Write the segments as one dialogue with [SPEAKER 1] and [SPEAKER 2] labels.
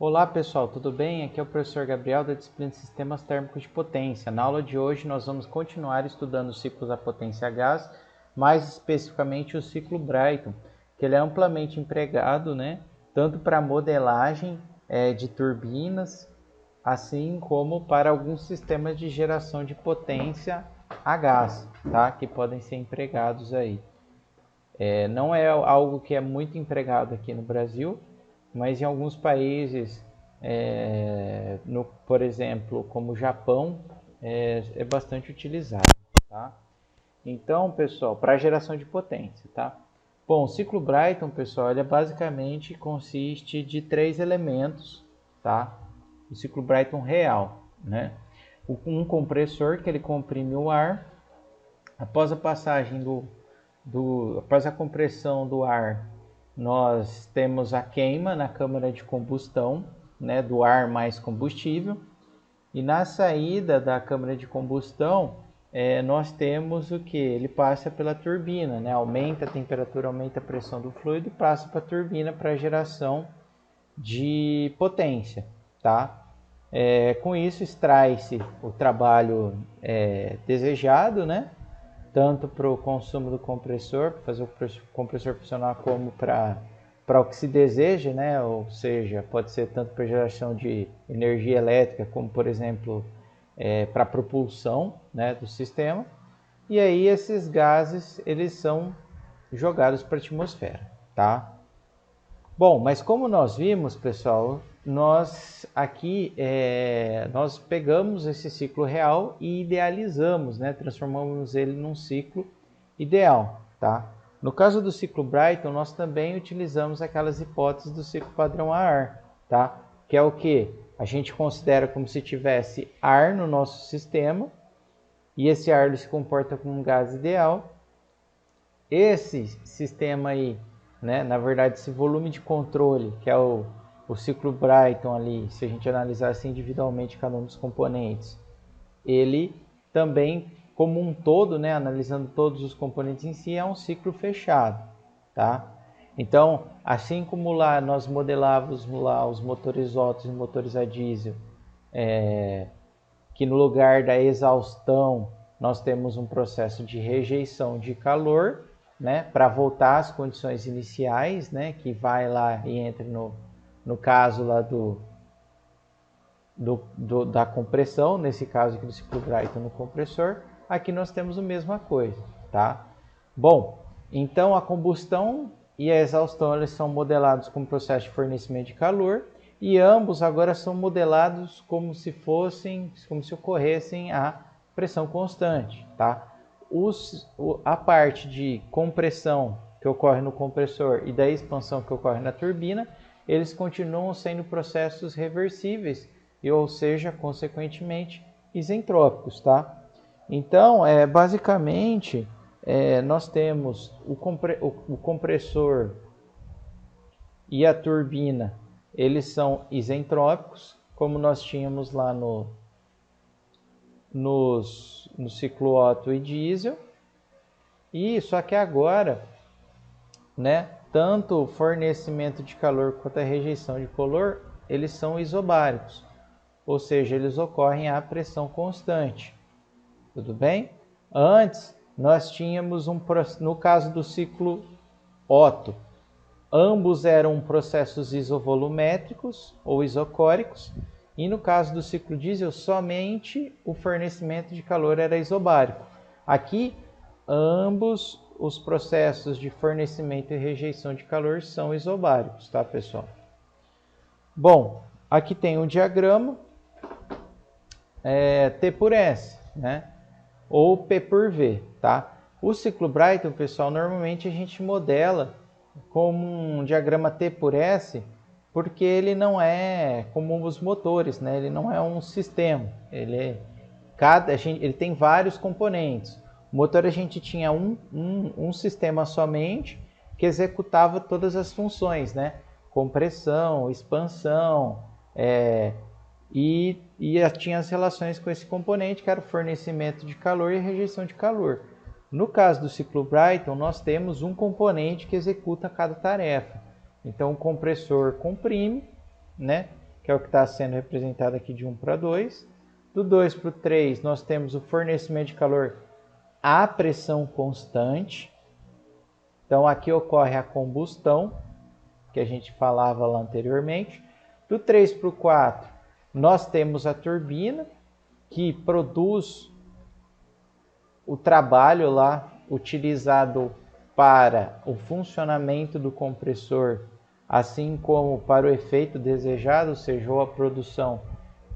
[SPEAKER 1] Olá pessoal, tudo bem? Aqui é o professor Gabriel da disciplina de Sistemas Térmicos de Potência. Na aula de hoje nós vamos continuar estudando os ciclos da potência a gás, mais especificamente o ciclo Brayton, que ele é amplamente empregado, tanto para modelagem de turbinas, assim como para alguns sistemas de geração de potência a gás, tá? Que podem ser empregados aí. Não é algo que é muito empregado aqui no Brasil, mas em alguns países, por exemplo, como o Japão, é bastante utilizado. Tá? Então, pessoal, para geração de potência. Tá? Bom, o ciclo Brayton, pessoal, ele basicamente consiste de 3 elementos. Tá? O ciclo Brayton real. Né? Um compressor que ele comprime o ar. Após a passagem após a compressão do ar, nós temos a queima na câmara de combustão, do ar mais combustível. E na saída da câmara de combustão, nós temos o que? Ele passa pela turbina, aumenta a temperatura, aumenta a pressão do fluido e passa para a turbina para a geração de potência. Tá? Com isso, extrai-se o trabalho desejado, tanto para o consumo do compressor, para fazer o compressor funcionar, como para o que se deseja, ou seja, pode ser tanto para geração de energia elétrica, como, por exemplo, para a propulsão do sistema. E aí esses gases eles são jogados para a atmosfera. Tá? Bom, mas como nós vimos, pessoal, nós aqui nós pegamos esse ciclo real e idealizamos, transformamos ele num ciclo ideal. Tá? No caso do ciclo Brayton, nós também utilizamos aquelas hipóteses do ciclo padrão a ar, tá? Que é o que? A gente considera como se tivesse ar no nosso sistema e esse ar ele se comporta como um gás ideal. Esse sistema aí, na verdade, esse volume de controle, que é o ciclo Brayton ali, se a gente analisasse individualmente cada um dos componentes, ele também, como um todo, analisando todos os componentes em si, é um ciclo fechado. Tá? Então, assim como lá nós modelávamos lá os motores Otto e motores a diesel, que no lugar da exaustão nós temos um processo de rejeição de calor, para voltar às condições iniciais, que vai lá e entra no caso lá da compressão, nesse caso aqui do ciclo Brayton no compressor. Aqui nós temos a mesma coisa. Tá? Bom, então a combustão e a exaustão eles são modelados como processo de fornecimento de calor, e ambos agora são modelados como se ocorressem a pressão constante. Tá? A parte de compressão que ocorre no compressor e da expansão que ocorre na turbina, eles continuam sendo processos reversíveis, ou seja, consequentemente, isentrópicos. Tá? Então, basicamente, nós temos o compressor e a turbina, eles são isentrópicos, como nós tínhamos lá no ciclo Otto e diesel. E só que agora, tanto o fornecimento de calor quanto a rejeição de calor, eles são isobáricos, ou seja, eles ocorrem à pressão constante. Tudo bem? Antes, nós tínhamos no caso do ciclo Otto, ambos eram processos isovolumétricos ou isocóricos, e no caso do ciclo diesel, somente o fornecimento de calor era isobárico. Aqui, ambos os processos de fornecimento e rejeição de calor são isobáricos, tá, pessoal? Bom, aqui tem um diagrama T por S, ou P por V, tá? O ciclo Brayton, pessoal, normalmente a gente modela como um diagrama T por S, porque ele não é como os motores, ele não é um sistema, ele tem vários componentes. O motor a gente tinha um sistema somente que executava todas as funções, compressão, expansão, e tinha as relações com esse componente, que era o fornecimento de calor e rejeição de calor. No caso do ciclo Brayton, nós temos um componente que executa cada tarefa. Então, o compressor comprime, que é o que está sendo representado aqui de 1 para 2. Do 2 para o 3, nós temos o fornecimento de calor à pressão constante. Então, aqui ocorre a combustão, que a gente falava lá anteriormente. Do 3 para o 4, nós temos a turbina, que produz o trabalho lá utilizado para o funcionamento do compressor, assim como para o efeito desejado, ou seja, ou a produção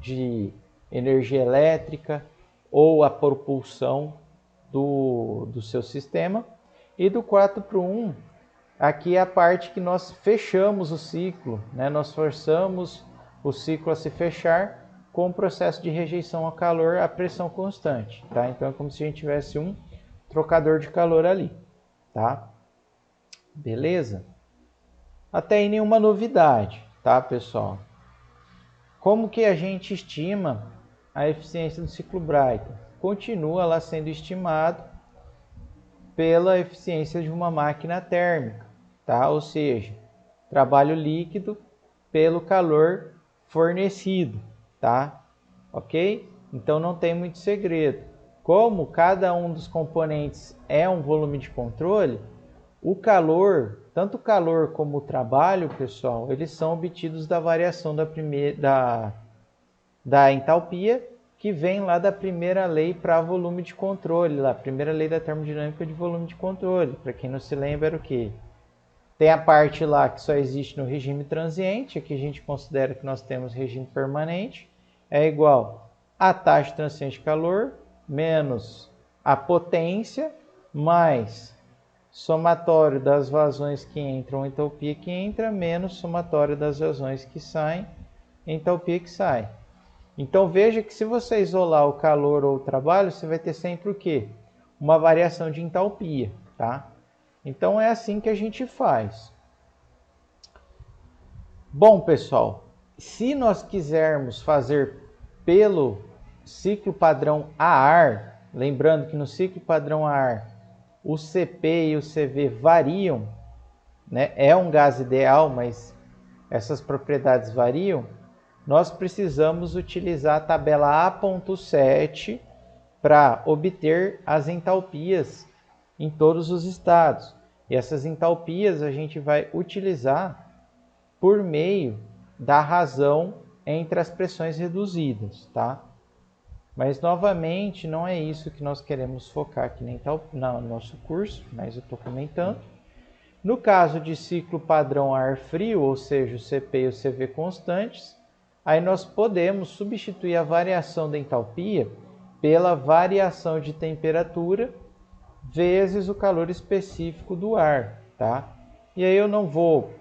[SPEAKER 1] de energia elétrica ou a propulsão do seu sistema. E do 4 para o 1, aqui é a parte que nós fechamos o ciclo, né? Nós forçamos o ciclo a se fechar com o processo de rejeição ao calor à pressão constante, tá? Então é como se a gente tivesse um trocador de calor ali, tá? Beleza? Até aí nenhuma novidade, tá, pessoal? Como que a gente estima a eficiência do ciclo Brayton? Continua lá sendo estimado pela eficiência de uma máquina térmica, tá? Ou seja, trabalho líquido pelo calor fornecido, tá? Ok? Então não tem muito segredo. Como cada um dos componentes é um volume de controle, o calor, tanto o calor como o trabalho, pessoal, eles são obtidos da variação da entalpia, que vem lá da primeira lei para volume de controle, lá, a primeira lei da termodinâmica de volume de controle. Para quem não se lembra, era o quê? Tem a parte lá que só existe no regime transiente, aqui a gente considera que nós temos regime permanente, é igual a taxa de transferência de calor menos a potência mais somatório das vazões que entram, entalpia que entra, menos somatório das vazões que saem, entalpia que sai. Então veja que se você isolar o calor ou o trabalho, você vai ter sempre o quê? Uma variação de entalpia, tá? Então é assim que a gente faz. Bom, pessoal, se nós quisermos fazer pelo ciclo padrão a ar, lembrando que no ciclo padrão a ar o CP e o CV variam, né? É um gás ideal, mas essas propriedades variam. Nós precisamos utilizar a tabela A.7 para obter as entalpias em todos os estados. E essas entalpias a gente vai utilizar por meio da razão entre as pressões reduzidas, Mas, novamente, não é isso que nós queremos focar aqui no nosso curso, mas eu estou comentando. No caso de ciclo padrão ar frio, ou seja, o CP e o CV constantes, aí nós podemos substituir a variação da entalpia pela variação de temperatura vezes o calor específico do ar, tá? E aí eu não vou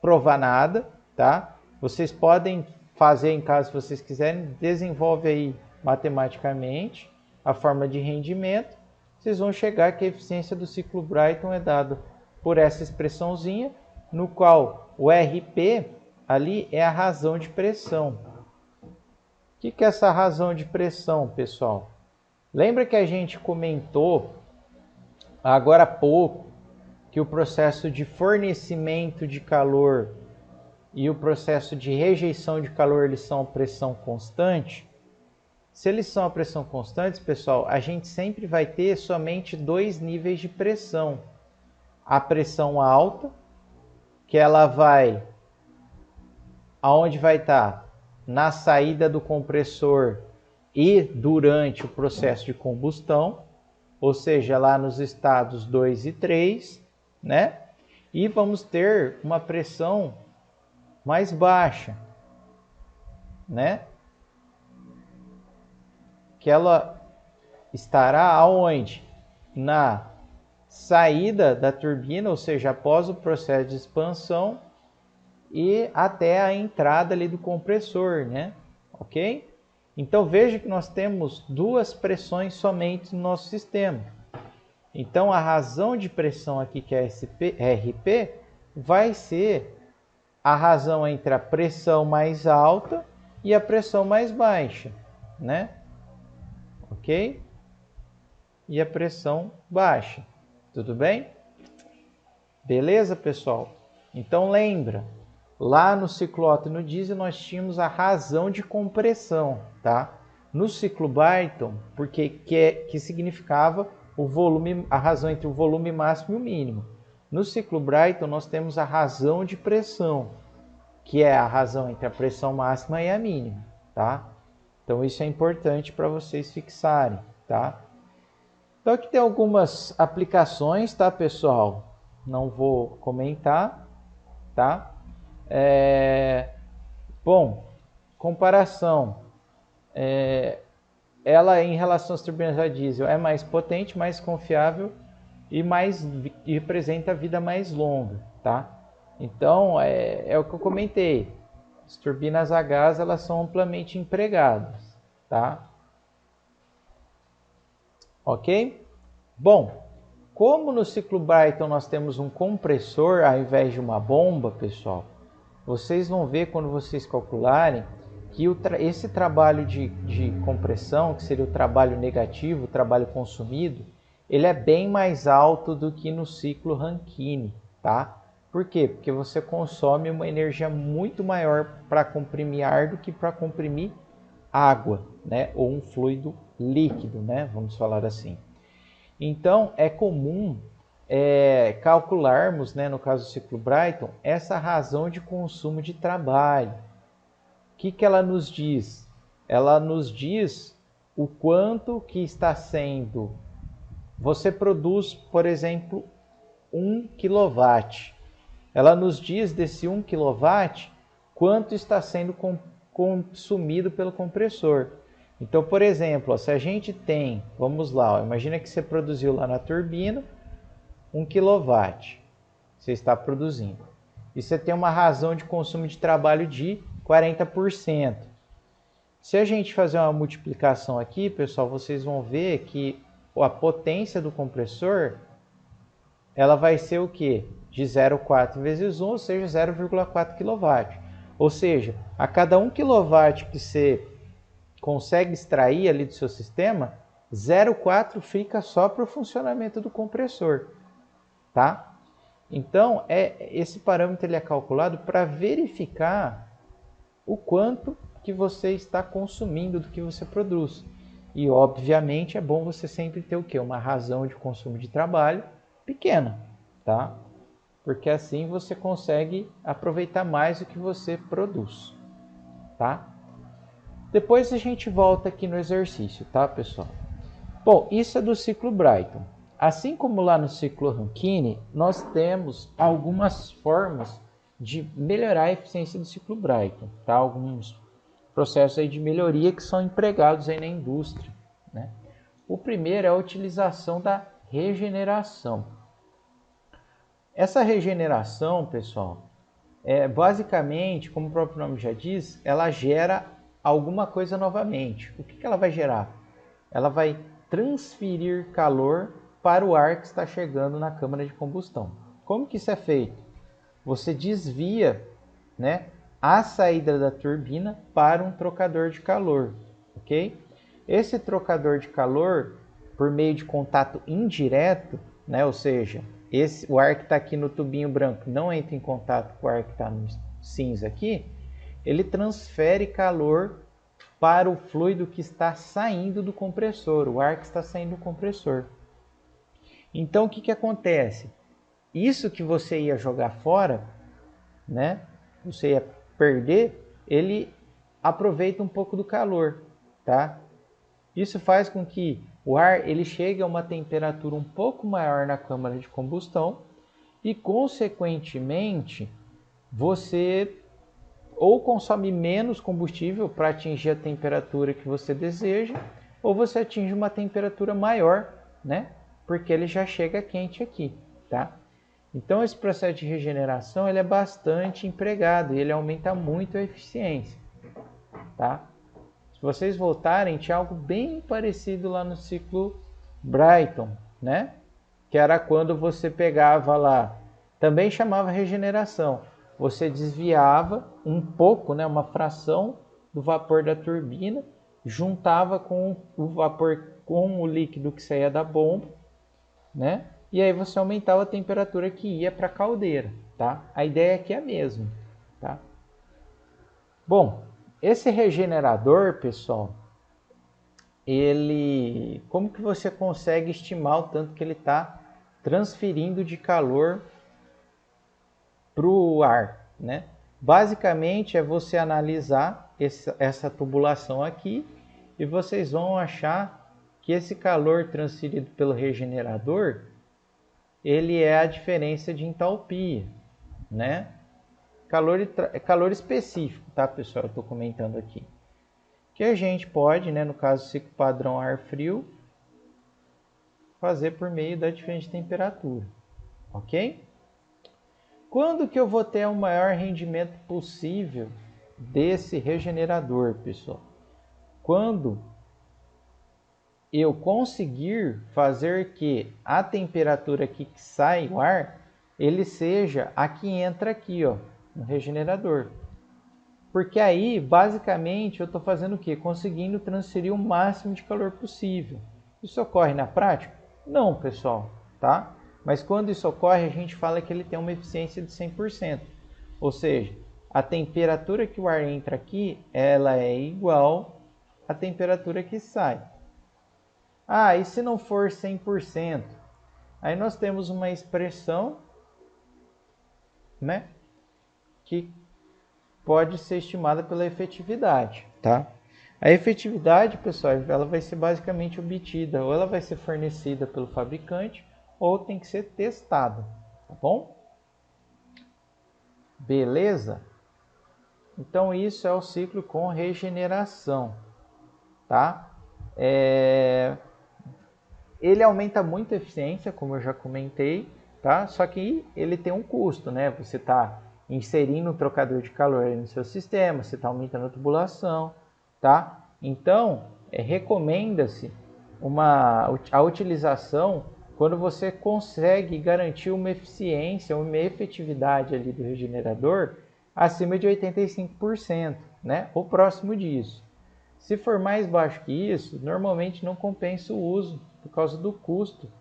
[SPEAKER 1] provar nada, tá? Vocês podem fazer em casa se vocês quiserem, desenvolve aí matematicamente a forma de rendimento, vocês vão chegar que a eficiência do ciclo Brayton é dada por essa expressãozinha, no qual o RP ali é a razão de pressão. O que é essa razão de pressão, pessoal? Lembra que a gente comentou agora há pouco que o processo de fornecimento de calor e o processo de rejeição de calor eles são a pressão constante? Se eles são a pressão constante, pessoal, a gente sempre vai ter somente dois níveis de pressão. A pressão alta, que ela vai aonde vai estar? Na saída do compressor e durante o processo de combustão, ou seja, lá nos estados 2 e 3, né? E vamos ter uma pressão mais baixa, né? Que ela estará aonde? Na saída da turbina, ou seja, após o processo de expansão e até a entrada ali do compressor, né? Ok? Então veja que nós temos duas pressões somente no nosso sistema. Então a razão de pressão aqui, que é RP, vai ser a razão entre a pressão mais alta e a pressão mais baixa, né? Ok? E a pressão baixa. Tudo bem? Beleza, pessoal? Então lembra, Lá no ciclo Otto e no diesel nós tínhamos a razão de compressão, tá? No ciclo Brayton, porque que significava o volume, a razão entre o volume máximo e o mínimo. No ciclo Brayton nós temos a razão de pressão, que é a razão entre a pressão máxima e a mínima, tá? Então isso é importante para vocês fixarem, tá? Então aqui tem algumas aplicações, tá, pessoal? Não vou comentar, tá? Bom, comparação. Ela em relação às turbinas a diesel é mais potente, mais confiável e representa a vida mais longa, tá? Então é o que eu comentei. As turbinas a gás elas são amplamente empregadas, tá? Ok? Bom, como no ciclo Brayton nós temos um compressor ao invés de uma bomba, pessoal, vocês vão ver quando vocês calcularem que esse trabalho de compressão, que seria o trabalho negativo, o trabalho consumido, ele é bem mais alto do que no ciclo Rankine, tá? Por quê? Porque você consome uma energia muito maior para comprimir ar do que para comprimir água, né? Ou um fluido líquido, né? Vamos falar assim. Então, é comum calcularmos, né, no caso do ciclo Brayton, essa razão de consumo de trabalho. O que ela nos diz? Ela nos diz o quanto que está sendo... Você produz, por exemplo, 1 kW. Ela nos diz desse 1 kW quanto está sendo consumido pelo compressor. Então, por exemplo, se a gente tem, vamos lá, imagina que você produziu lá na turbina 1 kW, você está produzindo. E você tem uma razão de consumo de trabalho de 40%. Se a gente fazer uma multiplicação aqui, pessoal, vocês vão ver que a potência do compressor, ela vai ser o quê? De 0,4 vezes 1, ou seja, 0,4 kW. Ou seja, a cada 1 kW que você consegue extrair ali do seu sistema, 0,4 fica só para o funcionamento do compressor, tá? Então, esse parâmetro ele é calculado para verificar o quanto que você está consumindo do que você produz. E, obviamente, é bom você sempre ter o quê? Uma razão de consumo de trabalho pequena, tá? Porque assim você consegue aproveitar mais o que você produz, tá? Depois a gente volta aqui no exercício, tá, pessoal? Bom, isso é do ciclo Brayton. Assim como lá no ciclo Rankine, nós temos algumas formas de melhorar a eficiência do ciclo Brayton, tá? Alguns processos aí de melhoria que são empregados aí na indústria, né? O primeiro é a utilização da regeneração. Essa regeneração, pessoal, basicamente, como o próprio nome já diz, ela gera alguma coisa novamente. O que ela vai gerar? Ela vai transferir calor para o ar que está chegando na câmara de combustão. Como que isso é feito? Você desvia, né, a saída da turbina para um trocador de calor, ok? Esse trocador de calor, por meio de contato indireto, né, ou seja, o ar que está aqui no tubinho branco não entra em contato com o ar que está no cinza aqui, ele transfere calor para o fluido que está saindo do compressor, o ar que está saindo do compressor. Então, o que acontece? Isso que você ia jogar fora, né? Você ia perder, ele aproveita um pouco do calor, tá? Isso faz com que o ar ele chegue a uma temperatura um pouco maior na câmara de combustão e, consequentemente, você ou consome menos combustível para atingir a temperatura que você deseja, ou você atinge uma temperatura maior, né? Porque ele já chega quente aqui, tá? Então esse processo de regeneração ele é bastante empregado e ele aumenta muito a eficiência, tá? Se vocês voltarem, tinha algo bem parecido lá no ciclo Brayton, né? Que era quando você pegava lá, também chamava regeneração. Você desviava um pouco, né, uma fração do vapor da turbina, juntava com o vapor com o líquido que saía da bomba, né? E aí você aumentava a temperatura que ia para a caldeira, tá? A ideia aqui é a mesma. tá? Bom, esse regenerador, pessoal, como que você consegue estimar o tanto que ele está transferindo de calor para o ar, né? Basicamente é você analisar essa tubulação aqui e vocês vão achar que esse calor transferido pelo regenerador, ele é a diferença de entalpia, né? Calor específico, tá, pessoal? Eu estou comentando aqui. Que a gente pode, né, no caso ciclo padrão ar frio, fazer por meio da diferença de temperatura, ok? Quando que eu vou ter o maior rendimento possível desse regenerador, pessoal? Quando eu conseguir fazer que a temperatura aqui que sai o ar, ele seja a que entra aqui, ó, no regenerador. Porque aí, basicamente, eu estou fazendo o quê? Conseguindo transferir o máximo de calor possível. Isso ocorre na prática? Não, pessoal, tá? Mas quando isso ocorre, a gente fala que ele tem uma eficiência de 100%. Ou seja, a temperatura que o ar entra aqui, ela é igual à temperatura que sai. Ah, e se não for 100%? Aí nós temos uma expressão, né, que pode ser estimada pela efetividade, tá? A efetividade, pessoal, ela vai ser basicamente obtida, ou ela vai ser fornecida pelo fabricante, ou tem que ser testada, tá bom? Beleza? Então isso é o ciclo com regeneração, tá? Ele aumenta muito a eficiência, como eu já comentei, tá? Só que ele tem um custo, né? Você está inserindo um trocador de calor no seu sistema, você está aumentando a tubulação, tá? Então, recomenda-se a utilização quando você consegue garantir uma eficiência, uma efetividade ali do regenerador acima de 85%, né? Ou próximo disso. Se for mais baixo que isso, normalmente não compensa o uso por causa do custo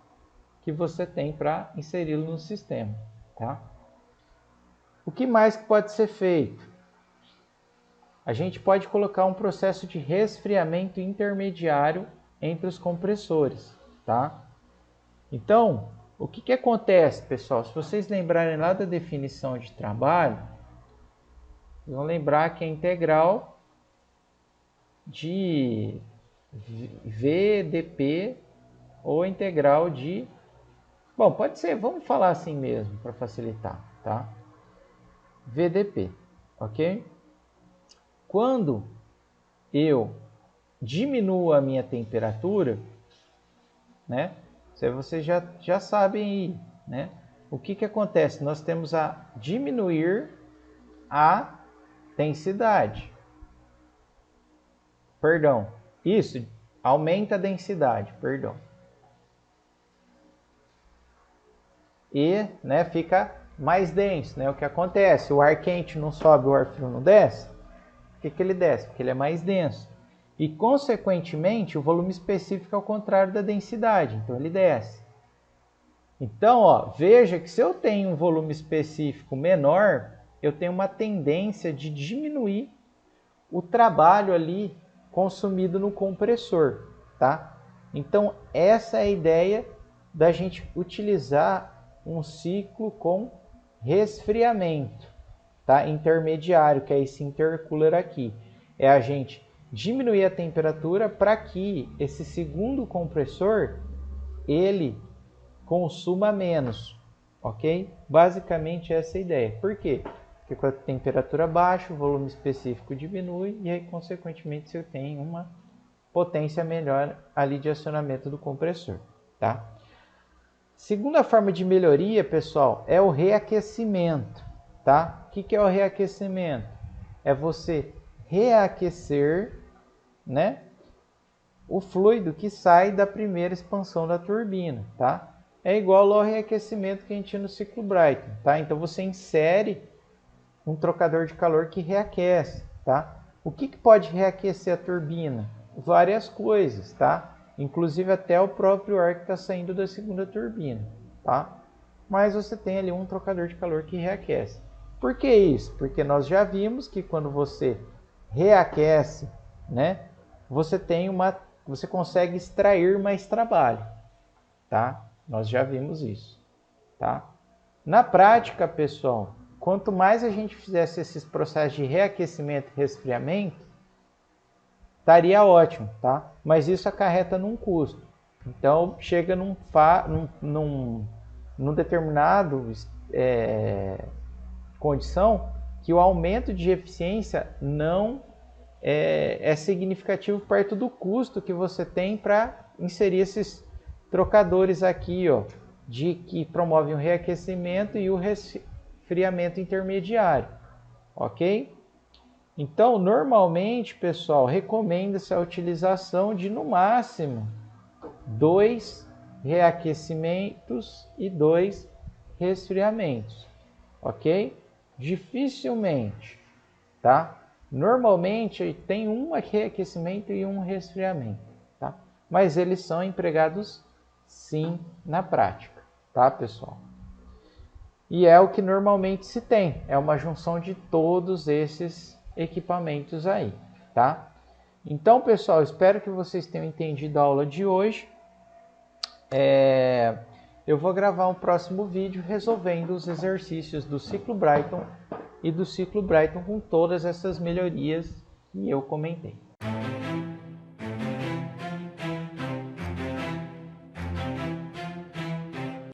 [SPEAKER 1] que você tem para inseri-lo no sistema, tá? O que mais que pode ser feito? A gente pode colocar um processo de resfriamento intermediário entre os compressores, tá? Então, o que acontece, pessoal? Se vocês lembrarem lá da definição de trabalho, vocês vão lembrar que é integral de VdP ou integral de... Bom, pode ser, vamos falar assim mesmo, para facilitar, tá? VdP, ok? Quando eu diminuo a minha temperatura, né? Vocês já sabem aí, né? O que acontece? Nós temos a diminuir a densidade. Perdão, isso, aumenta a densidade, perdão. E, né, fica mais denso, né? O que acontece? O ar quente não sobe, o ar frio não desce. Por que ele desce? Porque ele é mais denso. E, consequentemente, o volume específico é o contrário da densidade, então ele desce. Então, ó, veja que se eu tenho um volume específico menor, eu tenho uma tendência de diminuir o trabalho ali consumido no compressor, tá? Então, essa é a ideia da gente utilizar um ciclo com resfriamento, tá? Intermediário, que é esse intercooler aqui. É a gente diminuir a temperatura para que esse segundo compressor ele consuma menos, ok? Basicamente essa é a ideia. Por quê? Porque com a temperatura baixa, o volume específico diminui e aí, consequentemente, você tem uma potência melhor ali de acionamento do compressor, tá? Segunda forma de melhoria, pessoal, é o reaquecimento, tá? O que é o reaquecimento? É você reaquecer, né, o fluido que sai da primeira expansão da turbina, tá? É igual ao reaquecimento que a gente tinha no ciclo Brayton, tá? Então você insere um trocador de calor que reaquece, tá? O que pode reaquecer a turbina? Várias coisas, tá? Inclusive até o próprio ar que está saindo da segunda turbina, tá? Mas você tem ali um trocador de calor que reaquece. Por que isso? Porque nós já vimos que quando você reaquece, né, você consegue extrair mais trabalho, tá? Nós já vimos isso, tá? Na prática, pessoal, quanto mais a gente fizesse esses processos de reaquecimento e resfriamento, estaria ótimo, tá? Mas isso acarreta num custo. Então, chega num determinado condição que o aumento de eficiência não é significativo perto do custo que você tem para inserir esses trocadores aqui, ó, que promovem o reaquecimento e o resfriamento intermediário, ok? Então, normalmente, pessoal, recomenda-se a utilização de, no máximo, 2 reaquecimentos e 2 resfriamentos, ok? Dificilmente, tá? Normalmente tem um reaquecimento e um resfriamento, tá? Mas eles são empregados sim na prática, tá, pessoal? E é o que normalmente se tem, é uma junção de todos esses equipamentos aí, tá? Então, pessoal, espero que vocês tenham entendido a aula de hoje. Eu vou gravar um próximo vídeo resolvendo os exercícios do ciclo Brighton e do ciclo Brighton com todas essas melhorias que eu comentei.